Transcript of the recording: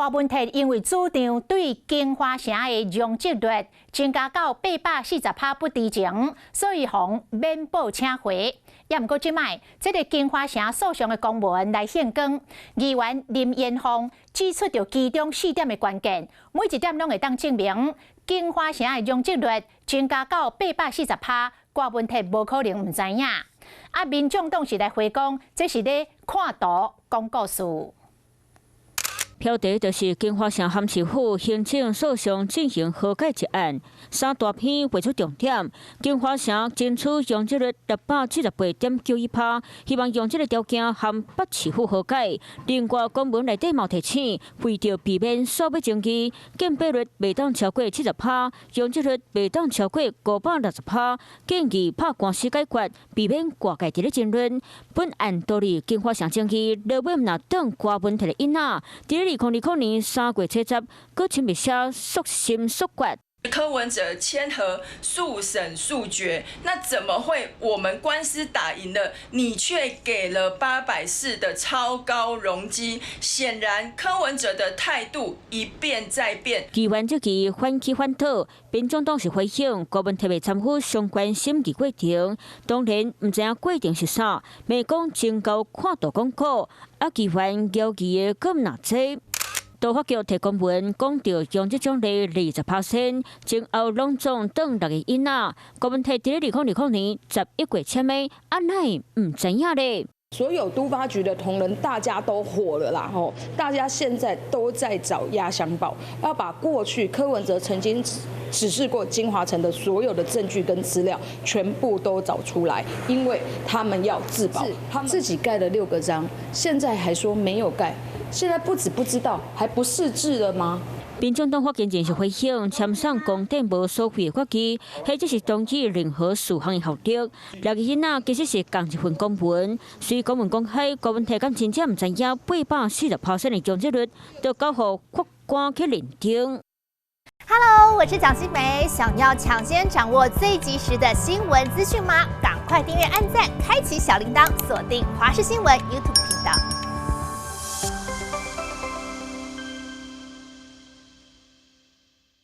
大问题因为主张对金华城的容积率增加到840%不知情，所以妨免报请回。也毋过即摆，这个金华城诉讼的公文来宪光，议员林彦峰指出着其中4点的关键，每一点拢会当证明金华城的容积率增加到840%，大问题无可能毋知影。民众党是来回讲，这是咧看图讲故事。标题就是金华城县市府行政诉讼进行和解一案，3大篇画出重点。金华城争取容积率678.91%，希望用这个条件和北市府和解。另外，公文内底嘛提醒，为着避免所有争议，建蔽率袂当超过70%，容积率袂当超过560%，建议拍官司解决，避免挂界一个争论。本案处理金华城争议，落尾拿等挂问题的因仔。2020年3月7日，搁亲笔写诉心诉决。柯文哲签合速审速决，那怎么会我们官司打赢了，你却给了840的超高容积？显然柯文哲的态度一变再变。议员这期反起反讨，民众党是回应国民特别参与相关审议过程，当然唔知影过程是啥，未讲真够看图广告，议员要义的搁唔哪济。都法局提公文讲到用这种例20%，前后拢总等6个因仔，国民提伫2020年11月签的，安奈唔知影咧。所有都发局的同仁，大家都火了啦！吼，大家现在都在找压箱宝，要把过去柯文哲曾经指示过金华城的所有的证据跟资料，全部都找出来，因为他们要自保。他们自己盖了6个章，现在还说没有盖，现在不止不知道，还不识字了吗？民众党发言人是回应签上公电无收费的决议，或者是同意任何事项的效力。6个囡仔其实是共一份公文，虽公文公开，国民体敢真正唔知影840%的容积率，就交予法官去认定。Hello， 我是蒋欣梅，想要抢先掌握最及时的新闻资讯吗？赶快订阅、按赞、开启小铃铛，锁定华视新闻 YouTube 频道。